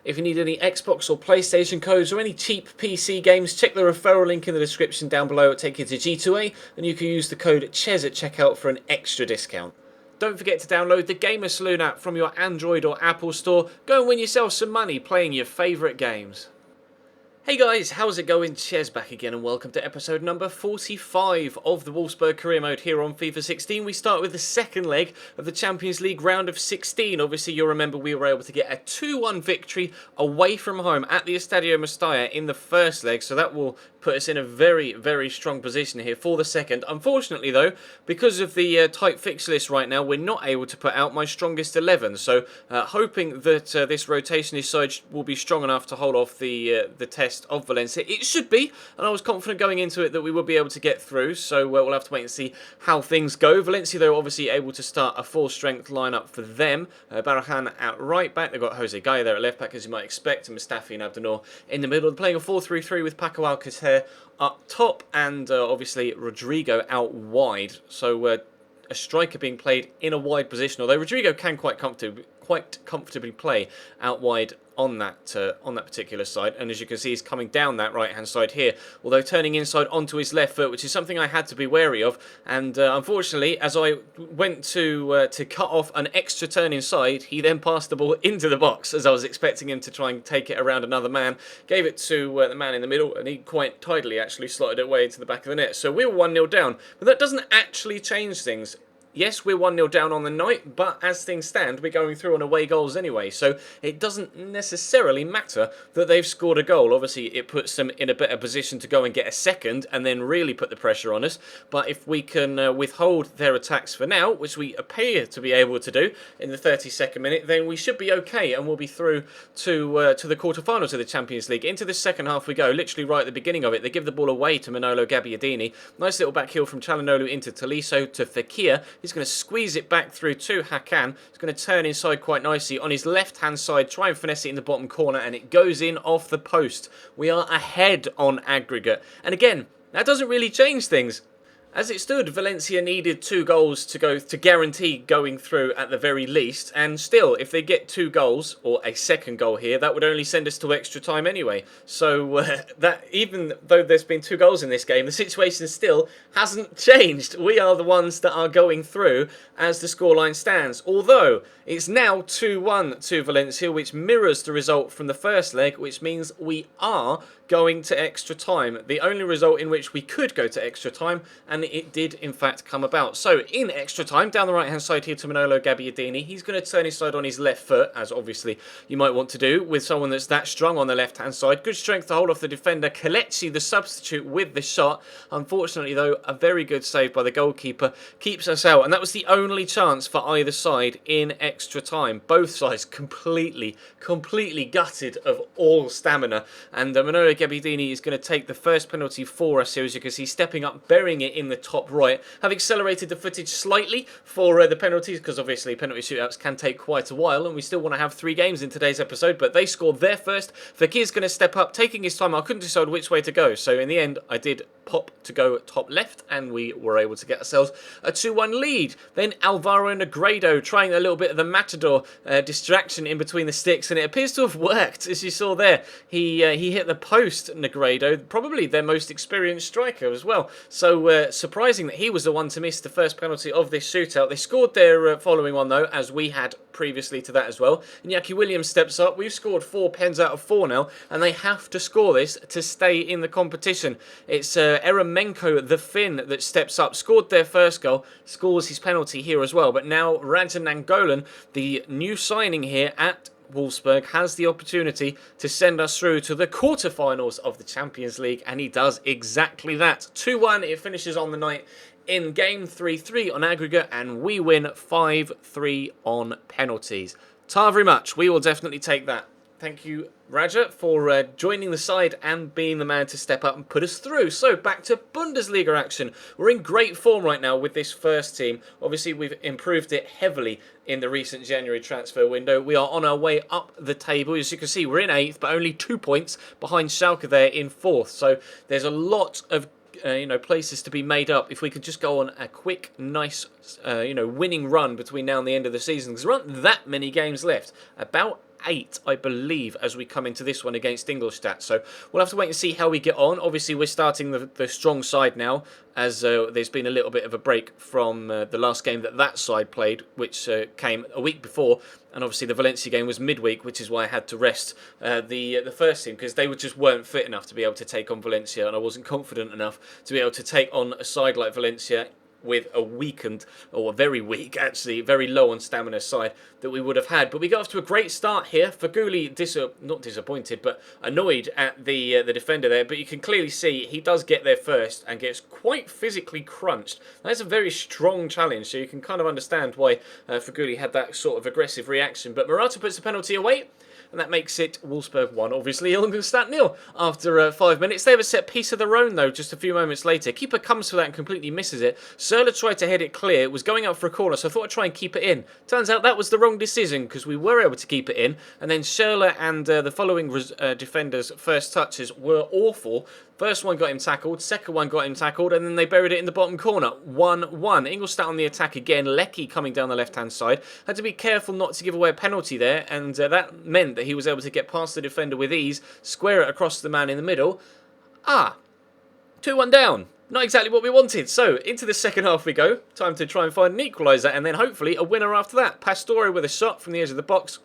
If you need any Xbox or PlayStation codes or any cheap PC games, check the referral link in the description down below. It'll take you to G2A, and you can use the code CHES at checkout for an extra discount. Don't forget to download the Gamer Saloon app from your Android or Apple store. Go and win yourself some money playing your favourite games. Hey guys, how's it going? Ches back again and welcome to episode number 45 of the Wolfsburg Career Mode here on FIFA 16. We start with the second leg of the Champions League round of 16. Obviously, you'll remember we were able to get a 2-1 victory away from home at the Estadio Mestalla in the first leg, so that will put us in a very, very strong position here for the second. Unfortunately, though, because of the tight fixture list right now, we're not able to put out my strongest 11. So, hoping that this rotationist side will be strong enough to hold off the test of Valencia. It should be, and I was confident going into it that we would be able to get through. So we'll have to wait and see how things go. Valencia, though, obviously able to start a full-strength lineup for them. Barajan at right back. They've got Jose Gaya there at left back, as you might expect, and Mustafi and Abdenor in the middle. They're playing a 4-3-3 with Paco Alcacer up top, and obviously Rodrigo out wide. So a striker being played in a wide position, although Rodrigo can quite comfortably play out wide on that particular side, and as you can see, he's coming down that right hand side here, although turning inside onto his left foot, which is something I had to be wary of. And unfortunately, as I went to cut off an extra turn inside, he then passed the ball into the box, as I was expecting him to try and take it around another man. Gave it to the man in the middle, and he quite tidily actually slotted it away into the back of the net. So we were 1-0 down, but that doesn't actually change things. Yes, we're 1-0 down on the night, but as things stand, we're going through on away goals anyway, so it doesn't necessarily matter that they've scored a goal. Obviously, it puts them in a better position to go and get a second and then really put the pressure on us. But if we can withhold their attacks for now, which we appear to be able to do in the 32nd minute, then we should be okay, and we'll be through to the quarterfinals of the Champions League. Into the second half we go, literally right at the beginning of it. They give the ball away to Manolo Gabbiadini. Nice little back heel from Çalhanoğlu into Tolisso to Fekir. He's going to squeeze it back through to Hakan. He's going to turn inside quite nicely on his left-hand side, try and finesse it in the bottom corner, and it goes in off the post. We are ahead on aggregate. And again, that doesn't really change things. As it stood, Valencia needed 2 goals to guarantee going through at the very least, and still, if they get 2 goals, or a second goal here, that would only send us to extra time anyway. So, that even though there's been 2 goals in this game, the situation still hasn't changed. We are the ones that are going through as the scoreline stands, although it's now 2-1 to Valencia, which mirrors the result from the first leg, which means we are going to extra time. The only result in which we could go to extra time, and it did in fact come about. So in extra time, down the right hand side here to Manolo Gabbiadini, he's going to turn inside on his left foot, as obviously you might want to do with someone that's that strong on the left hand side. Good strength to hold off the defender. Kelechi, the substitute, with the shot. Unfortunately though, a very good save by the goalkeeper keeps us out, and that was the only chance for either side in extra time. Both sides completely gutted of all stamina, and Manolo Gabbiadini is going to take the first penalty for us here, as you can see, stepping up, burying it in the top right. Have accelerated the footage slightly for the penalties, because obviously penalty shootouts can take quite a while, and we still want to have 3 games in today's episode, but they scored their first. Fekir's going to step up, taking his time. I couldn't decide which way to go, so in the end I did pop to go top left, and we were able to get ourselves a 2-1 lead. Then Alvaro Negredo trying a little bit of the Matador distraction in between the sticks, and it appears to have worked, as you saw there. He hit the post, Negredo, probably their most experienced striker as well. So surprising that he was the one to miss the first penalty of this shootout. They scored their following one though, as we had previously to that as well. Iñaki Williams steps up. We've scored 4 pens out of 4 now, and they have to score this to stay in the competition. It's Eremenko, the Finn, that steps up, scored their first goal, scores his penalty here as well. But now Rajan Nangolan, the new signing here at Wolfsburg, has the opportunity to send us through to the quarterfinals of the Champions League, and he does exactly that. 2-1, it finishes on the night in game 3-3 on aggregate, and we win 5-3 on penalties. Ta very much, we will definitely take that. Thank you, Raja, for joining the side and being the man to step up and put us through. So, back to Bundesliga action. We're in great form right now with this first team. Obviously, we've improved it heavily in the recent January transfer window. We are on our way up the table. As you can see, we're in 8th, but only 2 points behind Schalke there in 4th. So, there's a lot of places to be made up if we could just go on a quick, nice, winning run between now and the end of the season. Because there aren't that many games left. About 8, I believe, as we come into this one against Ingolstadt. So we'll have to wait and see how we get on. Obviously, we're starting the strong side now, as there's been a little bit of a break from the last game that side played, which came a week before. And obviously the Valencia game was midweek, which is why I had to rest the first team, because they just weren't fit enough to be able to take on Valencia, and I wasn't confident enough to be able to take on a side like Valencia with a weakened, or a very weak, actually, very low on stamina side that we would have had. But we got off to a great start here. Faguli, not disappointed, but annoyed at the defender there. But you can clearly see he does get there first and gets quite physically crunched. That's a very strong challenge, so you can kind of understand why Faguli had that sort of aggressive reaction. But Morata puts the penalty away, and that makes it Wolfsburg 1, obviously, Ingolstadt 0 after 5 minutes. They have a set piece of their own, though, just a few moments later. Keeper comes for that and completely misses it. Serla tried to head it clear. It was going out for a corner, so I thought I'd try and keep it in. Turns out that was the wrong decision, because we were able to keep it in. And then Serla and the following defenders' first touches were awful. First one got him tackled, second one got him tackled, and then they buried it in the bottom corner. 1-1. Ingolstadt on the attack again. Lecky coming down the left-hand side. Had to be careful not to give away a penalty there, and that meant that he was able to get past the defender with ease, square it across the man in the middle. 2-1 down. Not exactly what we wanted. So, into the second half we go. Time to try and find an equaliser, and then hopefully a winner after that. Pastore with a shot from the edge of the box.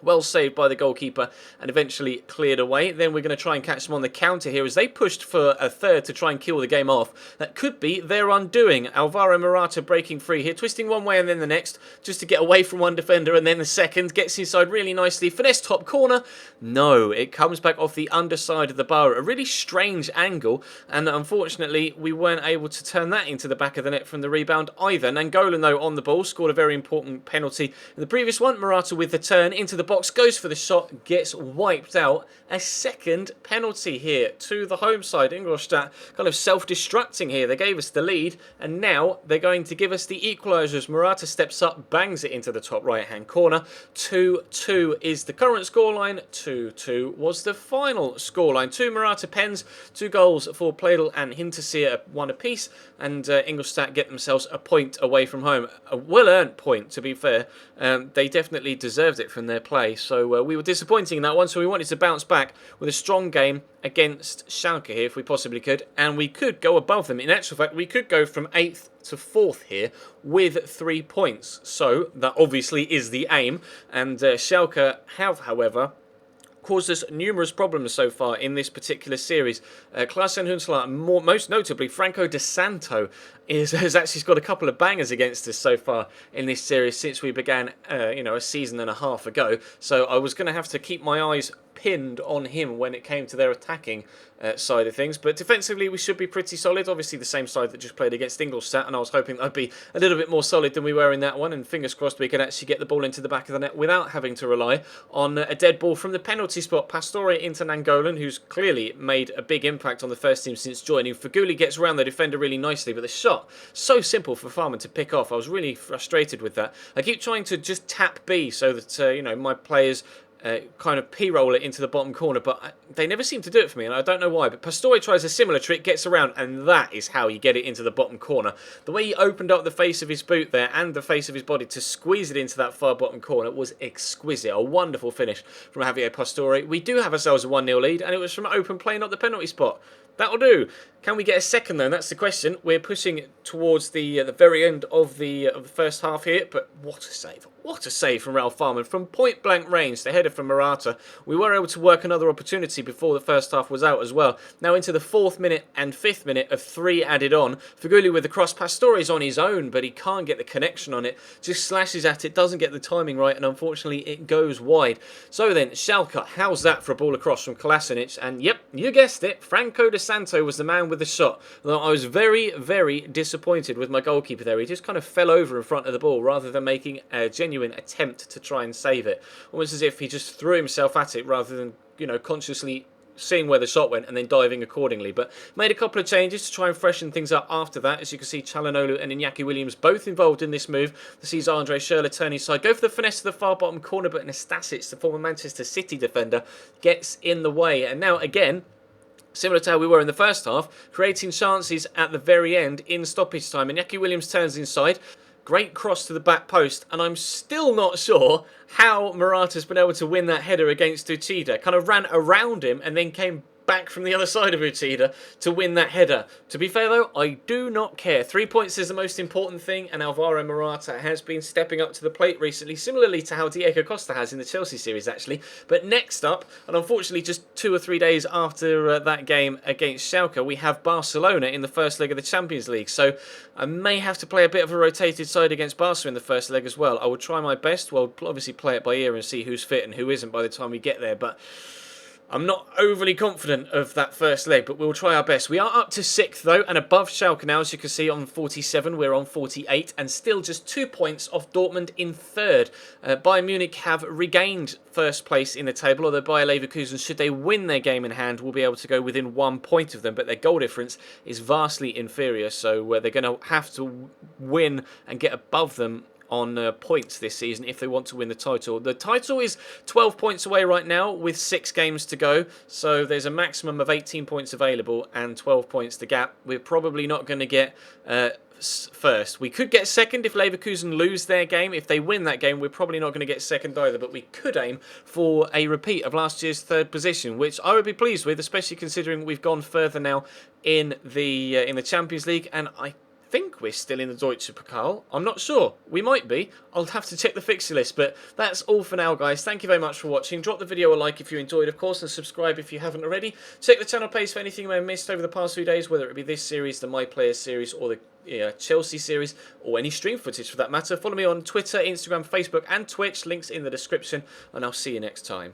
Well saved by the goalkeeper and eventually cleared away. Then we're going to try and catch them on the counter here as they pushed for a third to try and kill the game off. That could be their undoing. Alvaro Morata breaking free here, twisting one way and then the next just to get away from one defender, and then the second gets inside really nicely. Finesse top corner. No, it comes back off the underside of the bar. A really strange angle, and unfortunately we weren't able to turn that into the back of the net from the rebound either. Nangolan, though, on the ball, scored a very important penalty in the previous one. Morata with the turn into the box, goes for the shot, gets wiped out. A second penalty here to the home side. Ingolstadt kind of self-destructing here. They gave us the lead, and now they're going to give us the equaliser as Morata steps up, bangs it into the top right-hand corner. 2-2 is the current scoreline. 2-2 was the final scoreline. 2 Morata pens, 2 goals for Pledel and Hinterseer, 1 apiece, and Ingolstadt get themselves a point away from home. A well-earned point, to be fair. They definitely deserved it from their play. So we were disappointing in that one, so we wanted to bounce back with a strong game against Schalke here if we possibly could, and we could go above them. In actual fact, we could go from 8th to 4th here with 3 points. So that obviously is the aim, and Schalke have, however, caused us numerous problems so far in this particular series. Klaas-Jan Huntelaar, most notably Franco De Santo, has actually got a couple of bangers against us so far in this series since we began, a season and a half ago. So I was going to have to keep my eyes pinned on him when it came to their attacking side of things. But defensively, we should be pretty solid. Obviously, the same side that just played against Ingolstadt, and I was hoping I'd be a little bit more solid than we were in that one. And fingers crossed we could actually get the ball into the back of the net without having to rely on a dead ball from the penalty spot. Pastore into Nangolan, who's clearly made a big impact on the first team since joining. Faguli gets around the defender really nicely, but the shot, so simple for Farman to pick off. I was really frustrated with that. I keep trying to just tap B so that, my players kind of p-roll it into the bottom corner, but they never seem to do it for me, and I don't know why. But Pastore tries a similar trick, gets around, and that is how you get it into the bottom corner. The way he opened up the face of his boot there and the face of his body to squeeze it into that far bottom corner was exquisite. A wonderful finish from Javier Pastore. We do have ourselves a 1-0 lead, and it was from open play, not the penalty spot. That'll do. Can we get a second, though? That's the question. We're pushing towards the very end of the first half here, but what a save. What a save from Ralph Farman. From point-blank range, the header from Morata. We were able to work another opportunity before the first half was out as well. Now into the 4th minute and 5th minute of 3 added on. Faguli with the cross. Pastore's on his own, but he can't get the connection on it. Just slashes at it, doesn't get the timing right, and unfortunately it goes wide. So then, Schalke, how's that for a ball across from Kolasinac? And yep, you guessed it, Franco De Santo was the man with the shot. Although I was very, very disappointed with my goalkeeper there. He just kind of fell over in front of the ball rather than making a genuine attempt to try and save it. Almost as if he just threw himself at it rather than, consciously seeing where the shot went and then diving accordingly. But made a couple of changes to try and freshen things up after that. As you can see, Çalhanoğlu and Iñaki Williams both involved in this move. This sees Andre Schürrle turn his side, go for the finesse to the far bottom corner, but Nastasic, the former Manchester City defender, gets in the way. And now again, similar to how we were in the first half, creating chances at the very end in stoppage time. Iñaki Williams turns inside, Great cross to the back post, and I'm still not sure how Morata's been able to win that header against Uchida. Kind of ran around him and then came back from the other side of Uchida to win that header. To be fair though, I do not care. 3 points is the most important thing, and Alvaro Morata has been stepping up to the plate recently, similarly to how Diego Costa has in the Chelsea series actually. But next up, and unfortunately just 2 or 3 days after that game against Schalke, we have Barcelona in the first leg of the Champions League. So I may have to play a bit of a rotated side against Barca in the first leg as well. I will try my best. We'll obviously play it by ear and see who's fit and who isn't by the time we get there, but I'm not overly confident of that first leg, but we'll try our best. We are up to 6th, though, and above Schalke now, as you can see, on 47. We're on 48, and still just 2 points off Dortmund in 3rd. Bayern Munich have regained first place in the table, although Bayer Leverkusen, should they win their game in hand, will be able to go within 1 point of them, but their goal difference is vastly inferior, so they're going to have to win and get above them on points this season if they want to win the title. The title is 12 points away right now with 6 games to go, so there's a maximum of 18 points available and 12 points to gap. We're probably not going to get first. We could get second if Leverkusen lose their game. If they win that game, we're probably not going to get second either, but we could aim for a repeat of last year's 3rd position, which I would be pleased with, especially considering we've gone further now in the Champions League, and I think we're still in the Deutsche Pokal. I'm not sure. We might be. I'll have to check the fixture list, but that's all for now, guys. Thank you very much for watching. Drop the video a like if you enjoyed, of course, and subscribe if you haven't already. Check the channel page for anything you may have missed over the past few days, whether it be this series, the My Players series, or the Chelsea series, or any stream footage for that matter. Follow me on Twitter, Instagram, Facebook, and Twitch. Links in the description, and I'll see you next time.